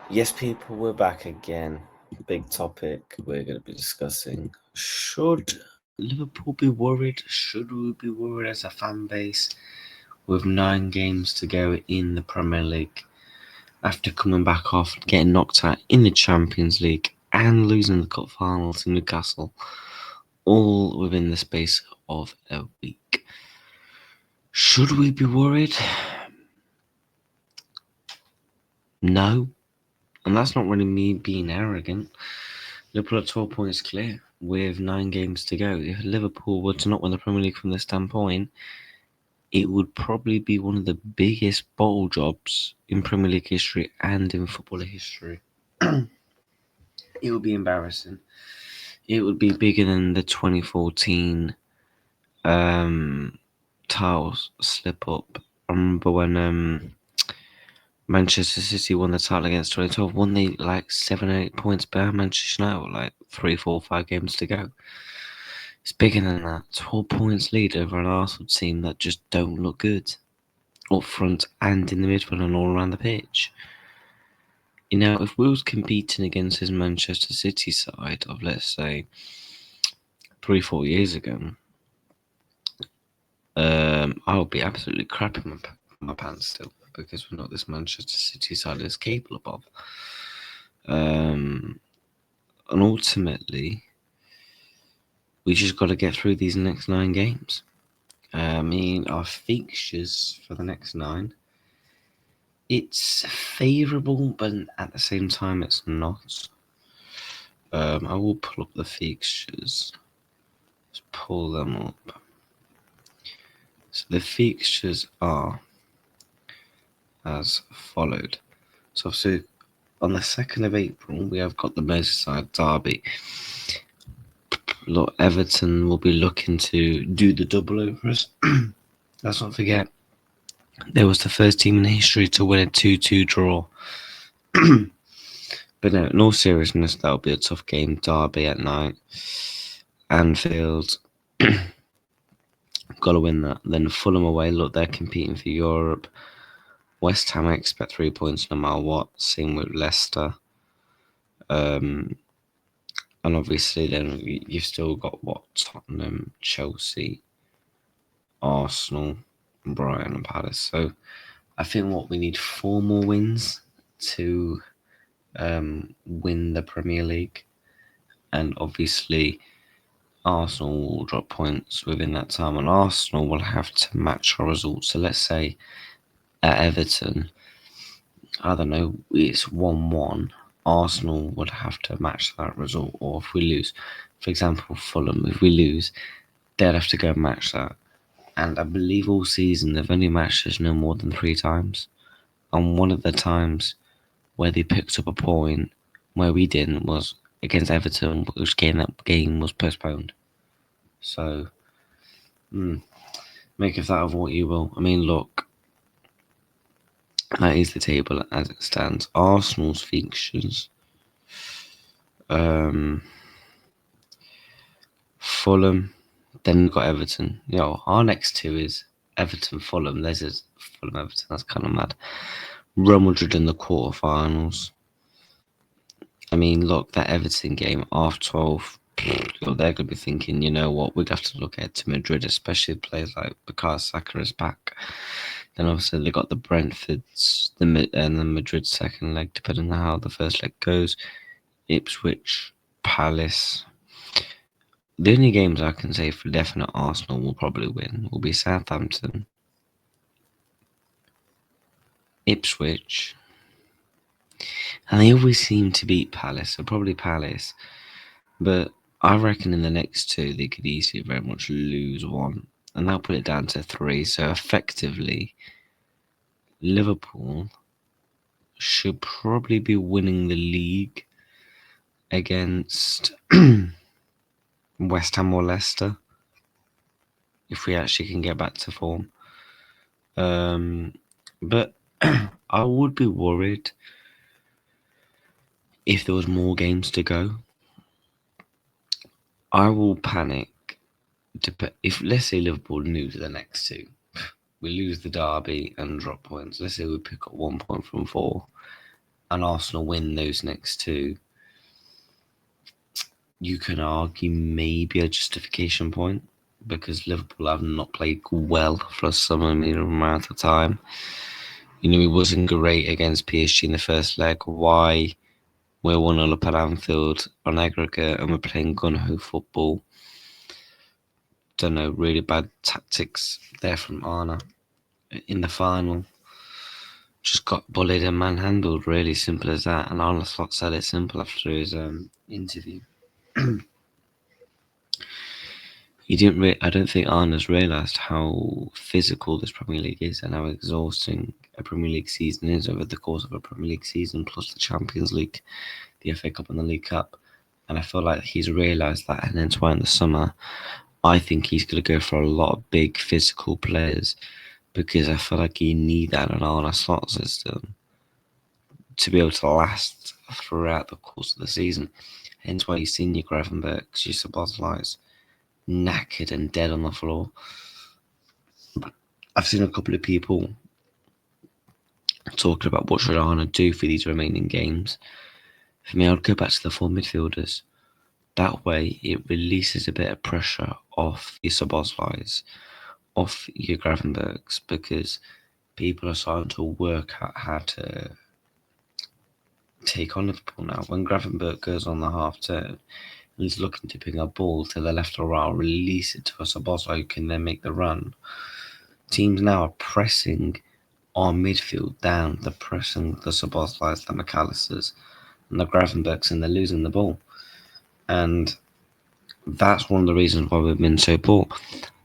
Yes, people, we're back again. Big topic we're going to be discussing. Should Liverpool be worried? Should we be worried as a fan base with 9 games to go in the Premier League after coming back off, getting knocked out in the Champions League and losing the cup final to Newcastle, all within the space of a week? Should we be worried? No. And that's not really me being arrogant. Liverpool are 12 points clear with 9 games to go. If Liverpool were to not win the Premier League from this standpoint, it would probably be one of the biggest bottle jobs in Premier League history and in footballer history. It would be embarrassing. It would be bigger than the 2014 title slip up. I remember when Manchester City won the title against 2012. Won they like 7 or 8 points behind Manchester United with like 3, 4, 5 games to go. It's bigger than that. 12 points lead over an Arsenal team that just don't look good up front and in the midfield and all around the pitch. You know, if we was competing against his Manchester City side of, let's say, 3, 4 years ago, I would be absolutely crapping my pants still because we're not this Manchester City side is capable of. And ultimately, we just got to get through these next 9 games. I mean, our fixtures for the next 9, it's favourable, but at the same time, it's not. I will pull up the fixtures. Let's pull them up. So the fixtures are as followed. So on the 2nd of April, we have got the Merseyside derby. Look, Everton will be looking to do the double over us. Let's not forget, they was the first team in history to win a 2-2 draw. But no, in all seriousness, that'll be a tough game. Derby at night. Anfield. Got to win that. Then Fulham away. Look, they're competing for Europe. West Ham, I expect 3 points no matter what. Same with Leicester. And obviously, then you've still got Tottenham, Chelsea, Arsenal, Brighton, and Palace. So I think what we need 4 more wins to win the Premier League, and obviously Arsenal will drop points within that time, and Arsenal will have to match our results. So let's say at Everton, I don't know, it's 1-1. Arsenal would have to match that result, or if we lose, for example, Fulham, if we lose, they'd have to go and match that. And I believe all season they've only matched us no more than 3 times. And one of the times where they picked up a point where we didn't was against Everton, which that game was postponed. So, make of that of what you will. I mean, look, that is the table as it stands. Arsenal's fixtures. Fulham, then we've got Everton. Our next 2 is Everton, Fulham. There's a Fulham, Everton. That's kind of mad. Real Madrid in the quarterfinals. I mean, look, that Everton game, half 12, they're going to be thinking, you know what, we'd have to look ahead to Madrid, especially players like Bukayo Saka is back. Then obviously they got the Brentfords, and the Madrid second leg, depending on how the first leg goes. Ipswich, Palace. The only games I can say for definite Arsenal will probably win will be Southampton, Ipswich, and they always seem to beat Palace, so probably Palace. But I reckon in the next 2 they could easily very much lose 1, and that'll put it down to 3. So effectively, Liverpool should probably be winning the league against West Ham or Leicester if we actually can get back to form. But I would be worried if there was more games to go. I will panic if, let's say, Liverpool lose the next 2. We lose the derby and drop points. Let's say we pick up 1 point from 4. and Arsenal win those next two, you can argue maybe a justification point, because Liverpool have not played well for some amount of time. He wasn't great against PSG in the first leg. Why? We're 1-0 up at Anfield on aggregate and we're playing gun-ho football. Don't know, really bad tactics there from Arna in the final. Just got bullied and manhandled, really simple as that. And Arne Slot said it simple after his interview. I don't think Arna's realised how physical this Premier League is and how exhausting a Premier League season is over the course of a Premier League season, plus the Champions League, the FA Cup and the League Cup. And I feel like he's realised that, and that's why in the summer, I think he's going to go for a lot of big physical players, because I feel like you need that in an Arne Slot system to be able to last throughout the course of the season. Hence why you've seen your Gravenbergs, your Szoboszlais, knackered and dead on the floor. I've seen a couple of people talking about what should Arne do for these remaining games. For me, I'd go back to the four midfielders. That way, it releases a bit of pressure off your Szoboszlais, off your Gravenbergs, because people are starting to work out how to take on Liverpool now. When Gravenberg goes on the half turn, he's looking to ping a ball to the left or right, release it to a Szoboszlai who can then make the run. Teams now are pressing our midfield down. They're pressing the Szoboszlais, the McAllisters, and the Gravenbergs, and they're losing the ball. And that's one of the reasons why we've been so poor.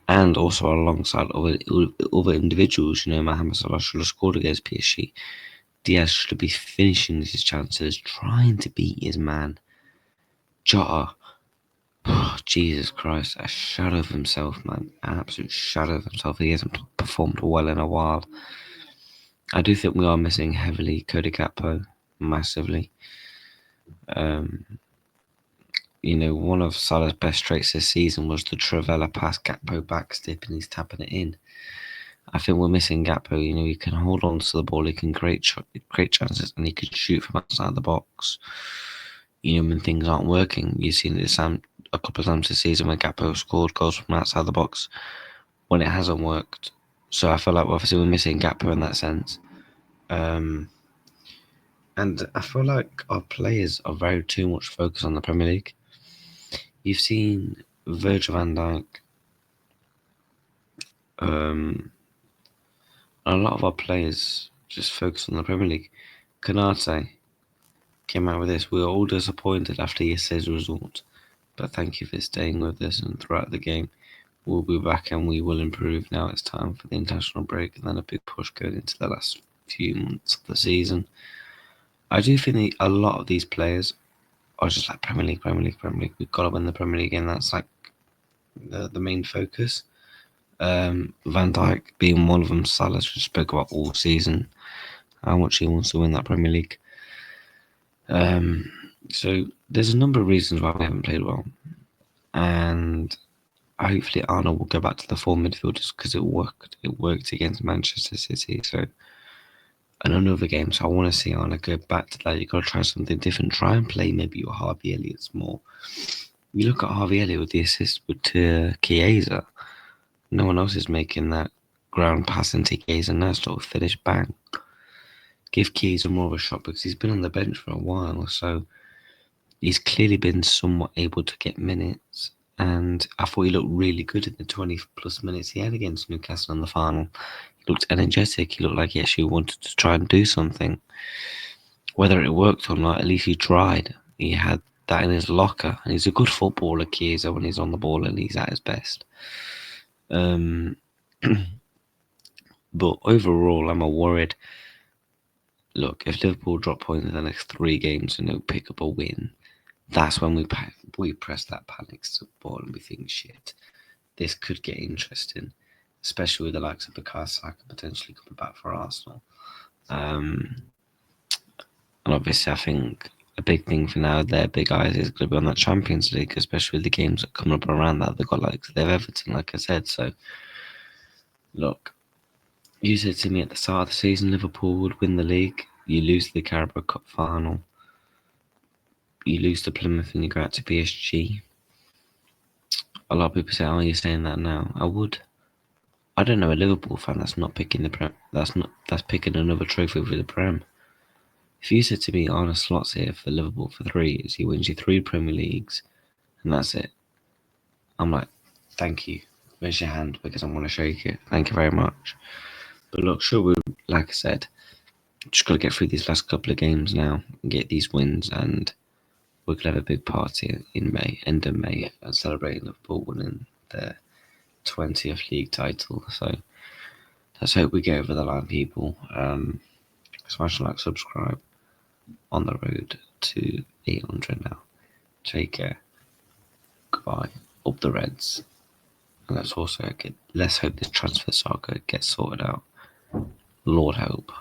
And also alongside other individuals, Mohamed Salah should have scored against PSG. Diaz should be finishing his chances, trying to beat his man. Jota, oh, Jesus Christ, a shadow of himself, man. An absolute shadow of himself. He hasn't performed well in a while. I do think we are missing heavily Cody Gakpo, massively. One of Salah's best traits this season was the Trivela pass, Gakpo backstep, and he's tapping it in. I think we're missing Gakpo. He can hold on to the ball, he can create chances, and he can shoot from outside the box. When things aren't working, you've seen this a couple of times this season when Gakpo scored goals from outside the box when it hasn't worked. So I feel like obviously we're missing Gakpo in that sense. And I feel like our players are very too much focused on the Premier League. You've seen Virgil van Dijk. A lot of our players just focus on the Premier League. Kanate came out with this. We were all disappointed after yesterday's result, but thank you for staying with us and throughout the game. We'll be back and we will improve. Now it's time for the international break and then a big push going into the last few months of the season. I do think a lot of these players are just like Premier League. We've got to win the Premier League, and that's like the main focus. Van Dijk being one of them. Salah just spoke about all season how much he wants to win that Premier League. So there's a number of reasons why we haven't played well, and hopefully Arnold will go back to the four midfielders because it worked. It worked against Manchester City. So in another game, so I want to see Arnold go back to that. You've got to try something different. Try and play maybe your Harvey Elliott's more. You look at Harvey Elliott with the assist with Chiesa. No one else is making that ground pass into Chiesa and that's sort of finish bang. Give Chiesa more of a shot because he's been on the bench for a while, so he's clearly been somewhat able to get minutes. And I thought he looked really good in the 20 plus minutes he had against Newcastle in the final. He looked energetic. He looked like he actually wanted to try and do something. Whether it worked or not, at least he tried. He had that in his locker. And he's a good footballer, Chiesa, when he's on the ball and he's at his best. But overall, I'm worried. Look, if Liverpool drop points in the next 3 games and don't pick up a win, that's when we press that panic ball and we think, shit, this could get interesting, especially with the likes of Bukayo Saka potentially coming back for Arsenal. And obviously, I think a big thing for now, their big eyes is going to be on that Champions League, especially with the games that come up around that. They've got they've Everton, like I said. So, look, you said to me at the start of the season Liverpool would win the league. You lose the Carabao Cup final. You lose to Plymouth and you go out to PSG. A lot of people say, "Oh, you're saying that now." I would. I don't know a Liverpool fan that's not picking the Prem. That's picking another trophy for the Prem. If you said to me, Arne Slot's here for Liverpool for 3 years, he wins you 3 Premier Leagues, and that's it. I'm like, thank you. Raise your hand because I want to shake it. Thank you very much. But look, sure, we, like I said, just got to get through these last couple of games now, get these wins, and we're going to have a big party in May, end of May, and celebrating Liverpool winning their 20th league title. So let's hope we get over the line, people. Smash like, subscribe. On the road to 800 now. Take care. Goodbye. Up the Reds. And let's hope this transfer saga gets sorted out. Lord help.